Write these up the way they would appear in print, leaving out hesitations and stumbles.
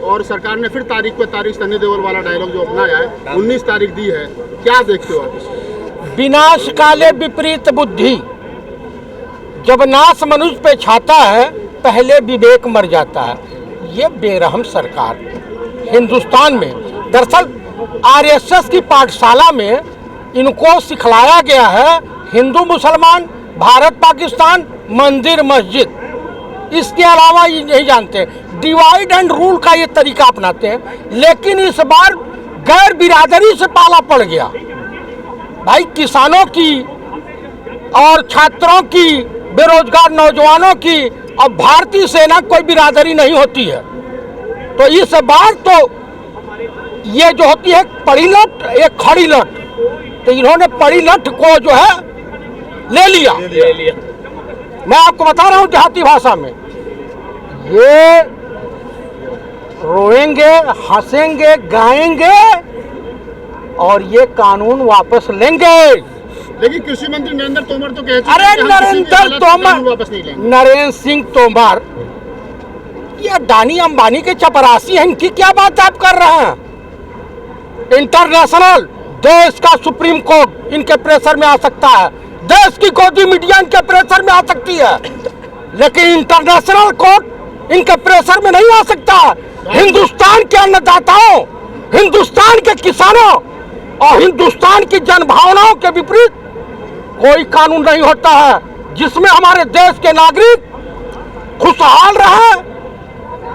और सरकार ने फिर तारीख पे तारीख सनी देओल वाला डायलॉग जो अपनाया है, 19 तारीख दी है, क्या देखते हो आप? विनाश काले विपरीत बुद्धि, जब नाश मनुष्य पे छाता है पहले विवेक मर जाता है। ये बेरहम सरकार हिंदुस्तान में, दरअसल आरएसएस की पाठशाला में इनको सिखलाया गया है हिंदू मुसलमान, भारत पाकिस्तान, मंदिर मस्जिद, इसके अलावा ये नहीं जानते। डिवाइड एंड रूल का ये तरीका अपनाते हैं। लेकिन इस बार गैर बिरादरी से पाला पड़ गया। भाई किसानों की और छात्रों की, बेरोजगार नौजवानों की और भारतीय सेना कोई बिरादरी नहीं होती है। तो इस बार तो ये जो होती है पड़ी लट, एक खड़ी लट, तो इन्होंने पड़ी लट को जो है ले लिया। मैं आपको बता रहा हूं देहाती भाषा में, ये रोएंगे, हंसेंगे, गाएंगे और ये कानून वापस लेंगे। लेकिन कृषि मंत्री नरेंद्र तोमर तो कहते हैं, अरे नरेंद्र तोमर, वापस नहीं लेंगे। नरेंद्र सिंह तोमर ये अडानी अंबानी के चपरासी हैं, इनकी क्या बात आप कर रहे हैं? इंटरनेशनल देश का सुप्रीम कोर्ट इनके प्रेशर में आ सकता है, देश की गोदी मीडिया इनके प्रेशर में आ सकती है, लेकिन इंटरनेशनल कोर्ट इनके प्रेशर में नहीं आ सकता। हिंदुस्तान के अन्नदाताओं, हिंदुस्तान के किसानों और हिंदुस्तान की जनभावनाओं के विपरीत कोई कानून नहीं होता है जिसमें हमारे देश के नागरिक खुशहाल रहे,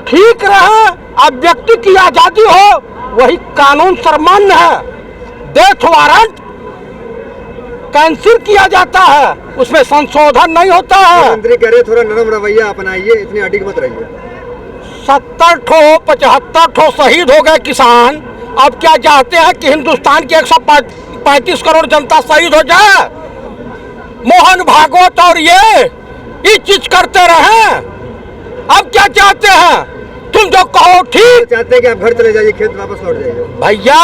ठीक रहे, अभिव्यक्ति की आजादी हो, वही कानून सर्वमान्य है। डेथ वारंट कैंसिल किया जाता है, उसमें संशोधन नहीं होता है। मंत्री कह रहे थोड़ा नरम रवैया अपनाइए, इतनी अडिग मत रहिए। 70 ठो 75 ठो शहीद हो गए किसान, अब क्या चाहते हैं कि हिंदुस्तान की 135 करोड़ जनता शहीद हो जाए? मोहन भागवत और ये चीज करते रहे। अब क्या चाहते हैं? तुम जो कहो ठीक। चाहते हैं कि आप घर चले जाइए, खेत वापस लौट जाइए। भैया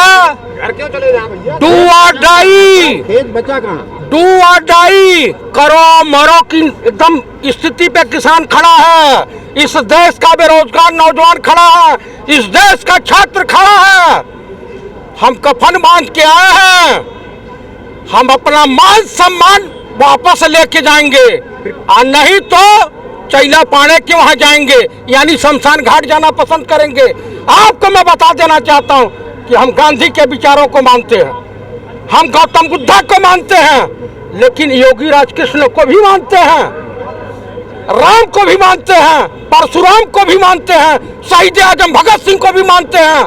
घर क्यों चले जाए भैया? डू और डाई, खेत बचा कहाँ? डू और डाई, करो मरो की एकदम स्थिति पे किसान खड़ा है। इस देश का बेरोजगार नौजवान खड़ा है, इस देश का छात्र खड़ा है। हम कफन बांध के आए हैं, हम अपना मान सम्मान वापस लेके जाएंगे, और नहीं तो चैला पाने के वहां जाएंगे, यानी शमशान घाट जाना पसंद करेंगे। आपको मैं बता देना चाहता हूं कि हम गांधी के विचारों को मानते हैं, हम गौतम बुद्धा को मानते हैं, लेकिन योगी राजकृष्ण को भी मानते हैं, राम को भी मानते हैं, परशुराम को भी मानते हैं, शहीद आजम भगत सिंह को भी मानते हैं।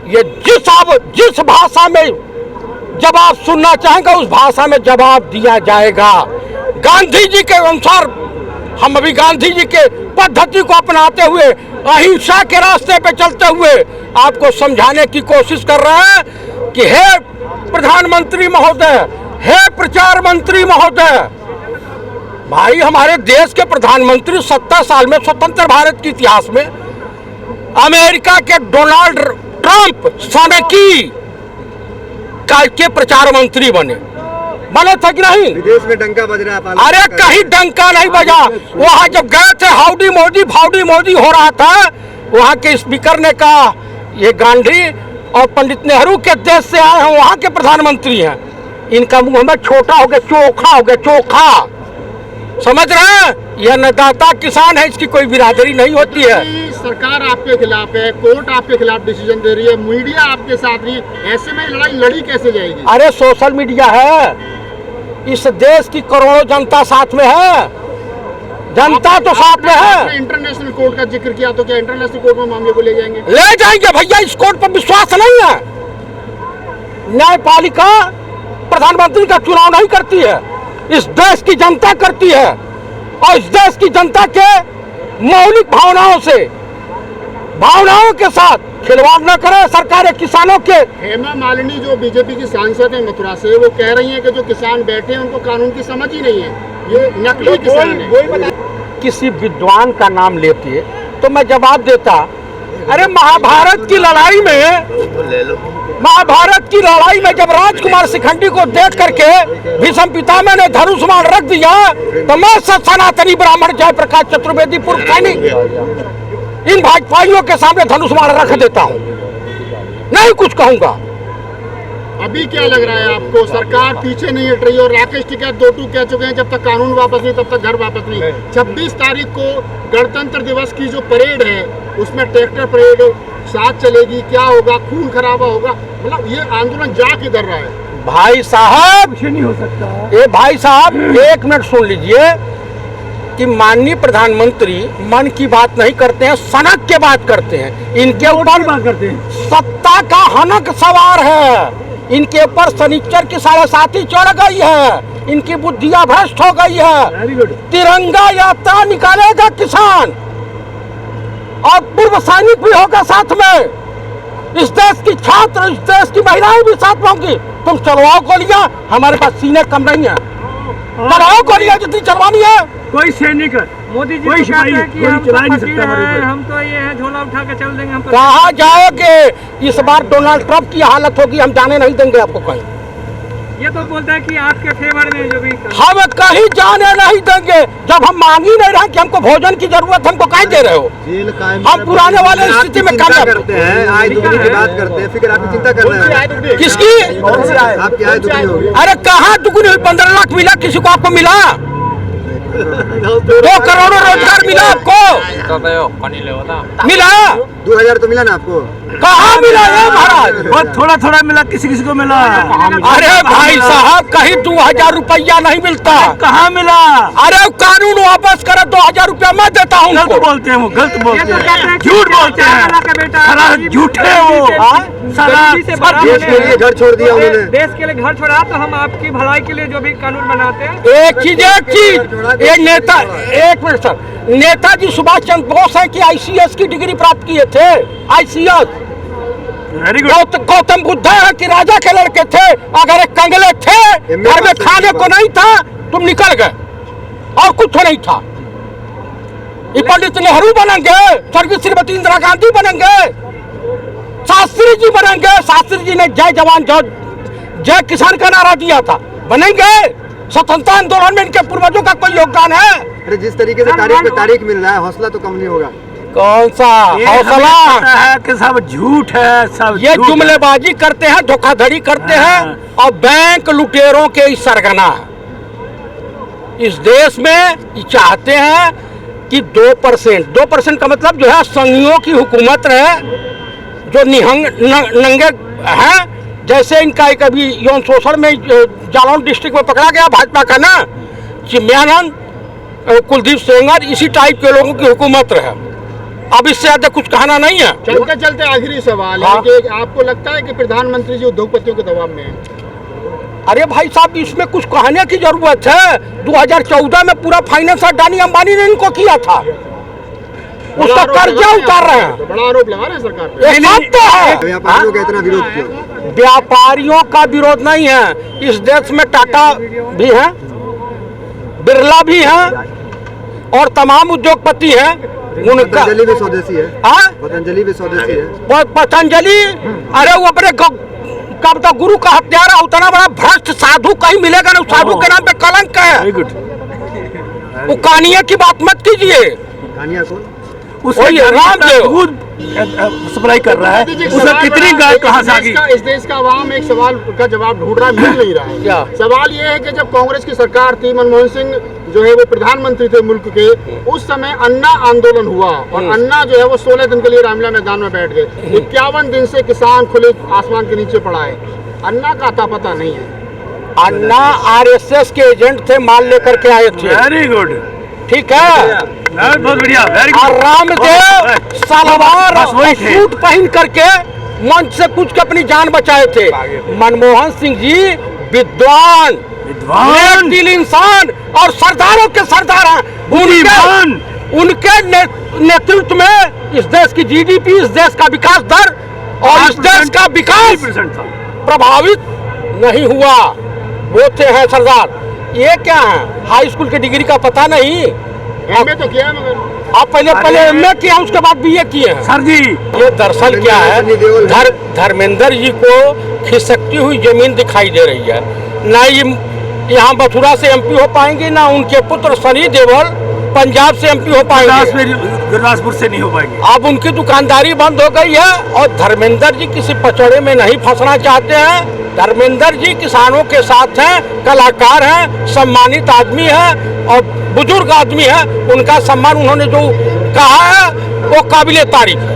ये जिस भाषा में जवाब सुनना चाहेंगे उस भाषा में जवाब दिया जाएगा। गांधी जी के अनुसार हम अभी गांधी जी के पद्धति को अपनाते हुए, अहिंसा के रास्ते पे चलते हुए आपको समझाने की कोशिश कर रहे हैं कि हे प्रधानमंत्री महोदय, हे प्रचार मंत्री महोदय, भाई हमारे देश के प्रधानमंत्री 70 साल में स्वतंत्र भारत के इतिहास में अमेरिका के डोनाल्ड ट्रंप सनकी के प्रचार मंत्री बने थे कि नहीं? विदेश में डंका बज रहा है। अरे कहीं डंका नहीं बजा। वहाँ जब गए थे हाउडी मोदी हो रहा था, वहाँ के स्पीकर ने कहा ये गांधी और पंडित नेहरू के देश से आए हैं, वहाँ के प्रधानमंत्री हैं, इनका मुंह में छोटा हो गया, चोखा हो गया, चोखा। समझ रहे हैं? यह अन्नदाता किसान है, इसकी कोई बिरादरी नहीं होती है। सरकार आपके खिलाफ है, कोर्ट आपके खिलाफ डिसीजन दे रही है, मीडिया आपके साथ नहीं, ऐसे में लड़ाई लड़ी कैसे जाएगी? अरे सोशल मीडिया है, इस देश की करोड़ों जनता साथ में है, जनता तो साथ में है। इंटरनेशनल कोर्ट का जिक्र किया, तो क्या इंटरनेशनल कोर्ट में मामले को ले जाएंगे? ले जाएंगे भैया, इस कोर्ट पर विश्वास नहीं है। न्यायपालिका प्रधानमंत्री का चुनाव नहीं करती है, इस देश की जनता करती है, और इस देश की जनता के मौलिक भावनाओं के साथ खिलवाड़ न करे सरकार किसानों के। हेमा मालिनी जो बीजेपी की सांसद है मथुरा से, वो कह रही हैं कि जो किसान बैठे हैं उनको कानून की समझ ही नहीं है, ये नकली किसान है। किसी विद्वान का नाम लेते तो मैं जवाब देता, अरे महाभारत की लड़ाई में जब राजकुमार शिखंडी को देख करके भीष्म पितामह ने धनुष्मान रख दिया, तो मैं सनातनी ब्राह्मण जयप्रकाश चतुर्वेदी पूर्व सैनिक इन भाजपाइयों के सामने धनुष बाण रख देता हूं, नहीं कुछ कहूंगा। अभी क्या लग रहा है आपको, सरकार पीछे नहीं हट रही और राकेश टिकैत 2-2 कह चुके हैं जब तक कानून वापस नहीं तब तक घर वापस नहीं। 26 तारीख को गणतंत्र दिवस की जो परेड है उसमें ट्रैक्टर परेड साथ चलेगी, क्या होगा, खून खराबा होगा, मतलब ये आंदोलन जा किधर रहा है? भाई साहब कुछ नहीं हो सकता। ये भाई साहब एक मिनट सुन लीजिए कि माननीय प्रधानमंत्री मन की बात नहीं करते हैं, सनक के बात करते हैं। इनके ऊपर बात करते हैं, सत्ता का हनक सवार है, इनके ऊपर शनिचर की 7.5 चढ़ गई है, इनकी बुद्धियां भ्रष्ट हो गई है। Very good. तिरंगा यात्रा निकालेगा किसान और पूर्व सैनिक भी होगा साथ में, इस देश की छात्र, इस देश की महिलाएं भी साथ में होंगी। तुम चलवाओ गोलियां, हमारे पास सीने कम नहीं है, चलवाओ गोलियां जितनी चलवानी है। कोई सैनिक मोदी जी कोई तो कहते हैं कि कोई हम चला तो नहीं फकीर सकता हमारे हैं, ऊपर। हम तो ये है झोला उठा के चल देंगे हम तो। कहाँ जाओगे? इस बार डोनाल्ड ट्रंप की हालत होगी, हम जाने नहीं देंगे आपको कहीं। ये तो बोलता है कि आपके फेवर में जो भी हम कहीं जाने नहीं देंगे, जब हम मांग ही नहीं रहे कि हमको भोजन की जरूरत, हमको कहीं दे रहे हो? जेल कायम हम पुराने वाले आप स्थिति में चिंता कामयाब करते हैं, आय दुगनी की बात करते हैं, फिर आपकी चिंता कर रहे हैं। किसकी? आपकी आय दुगनी होगी। अरे कहाँ दुगनी हुई? 15 लाख मिला किसी को, आपको मिला? 2 करोड़ रोजगार मिला आपको? मिला? 2000 तो मिला ना आपको? कहाँ मिला है महाराज? बहुत थोड़ा थोड़ा मिला, किसी किसी को मिला। अरे भाई साहब कहीं 2000 रुपया नहीं मिलता। कहाँ मिला? अरे कानून वापस करे, 2000 रुपया मैं देता हूँ गलत उनको। बोलते हैं वो, गलत ये बोलते तो कहते हैं, हैं कि झूठ बोलते चार हैं, लाख का बेटा साला गरीब झूठे से वो, हाँ? साला गरीबी से बड़ा देश बने के लिए घर छोड़ दिया उन्होंने। देश के लिए घर छोड़ा, तो हम आपकी भलाई के लिए जो भी कानून बनाते हैं। एक चीज ये नेता, एक मिनट सर, नेताजी सुभाष चंद्र बोस है कि ICS की डिग्री प्राप्त किए थे, ICS। Very good. Gautam Buddha है कि राजा के लड़के थे? अगर एक कंगले थे, घर में खाने को नहीं था, तुम निकल गए और कुछ नहीं था। ये पंडित नेहरू बनेंगे, स्वर्गीय श्रीमती इंदिरा गांधी बनेंगे, शास्त्री जी बनेंगे। शास्त्री जी ने जय जवान जय किसान का नारा दिया था, बनेंगे। स्वतंत्रता आंदोलन में इनके पूर्वजों का कोई योगदान है? अरे जिस तरीके से तारीख पे तारीख मिल रहा है, हौसला तो कम नहीं होगा। कौन सा ये हमें हौसला? पता है कि सब झूठ है, सब ये झूठ है। जुमलेबाजी करते हैं, धोखाधड़ी करते हाँ। हैं और बैंक लुटेरों के इस सरगना है। इस देश में ये चाहते हैं कि 2% का मतलब जो है संघियों की हुकूमत रहे, जो निहंग नंगे हैं। जैसे इनका एक अभी यौन शोषण में जालौन डिस्ट्रिक्ट में पकड़ा गया भाजपा का ना, चिन्मयानंद, कुलदीप सेंगर, इसी टाइप के लोगों की हुकूमत रहे। अब इससे ज्यादा कुछ कहना नहीं है। चलते चलते आखिरी सवाल है हाँ। कि आपको लगता है कि प्रधानमंत्री जी उद्योगपतियों के दबाव में है? अरे भाई साहब इसमें कुछ कहने की जरूरत है। 2014 में पूरा फाइनेंस अडानी अंबानी ने इनको किया था, उसका कर्जा उतार रहे हैं। तो बड़ा आरोप लगा रहे हैं सरकार पे। ये सत्य है। व्यापारियों का इतना विरोध क्यों? व्यापारियों का विरोध नहीं है, इस देश में टाटा भी है, बिरला भी है और तमाम उद्योगपति हैं। उनका पतंजलि भी स्वदेशी है। हाँ? पतंजलि भी स्वदेशी है। पतंजलि, अरे वो अपने कब तक गुरु का हत्यारा, उतना बड़ा भ्रष्ट साधु कहीं मिलेगा ना, साधु के नाम पे कलंक है। Very good. वो कहानियां की बात मत कीजिए। कहानियां कौन? उसका वही रामदेव। दूध सप्लाई कर रहा है, मोदी जी एक उसे सवाल कितनी बड़ा- गाय इस कहाँ से आ देश गई? का- इस देश का आवाम एक सवाल का जवाब ढूंढ रहा है, मिल नहीं रहा है। क्या? सवाल ये है कि जब कांग्रेस की सरकार थी, मनमोहन सिंह जो है वो प्रधानमंत्री थे मुल्क के, उस समय अन्ना आंदोलन हुआ और अन्ना जो है वो 16 दिन के लिए रामलीला मैदान में बैठ गए। 51 दिन से किसान खुले आसमान के नीचे पड़ा है। अन्ना का अता पता नहीं है। अन्ना RSS के एजेंट थे, माल लेकर के आए थे, वेरी गुड, ठीक है। बहुत बढ़िया, वेरी और गुड। रामदेव सलवार बस वही और थे। सूट पहन करके मंच से कूद के अपनी जान बचाए थे। मनमोहन सिंह जी विद्वान, विद्वान, दिल इंसान और सरदारों के सरदार हैं। बुद्धिमान। उनके नेतृत्व में इस देश की GDP, इस देश का विकास दर और इस देश का विकास 3% था। प्रभावित नहीं हुआ। वो थे हैं सरदार। ये क्या है, हाई स्कूल की डिग्री का पता नहीं? एमए तो किया है मगर आप पहले MA किया, उसके बाद BA किए हैं। सर जी, ये दरअसल क्या है, धर्मेंद्र जी को खिसकती हुई जमीन दिखाई दे रही है। ना ये यहाँ मथुरा से MP हो पाएंगे, ना उनके पुत्र सनी देओल पंजाब से एमपी हो पाएंगे, गुरदासपुर से नहीं हो पाएंगे। अब उनकी दुकानदारी बंद हो गई है। और धर्मेंद्र जी किसी पचड़े में नहीं फंसना चाहते हैं। धर्मेंद्र जी किसानों के साथ हैं, कलाकार हैं, सम्मानित आदमी है और बुजुर्ग आदमी है। उनका सम्मान उन्होंने जो कहा है वो काबिले तारीफ है।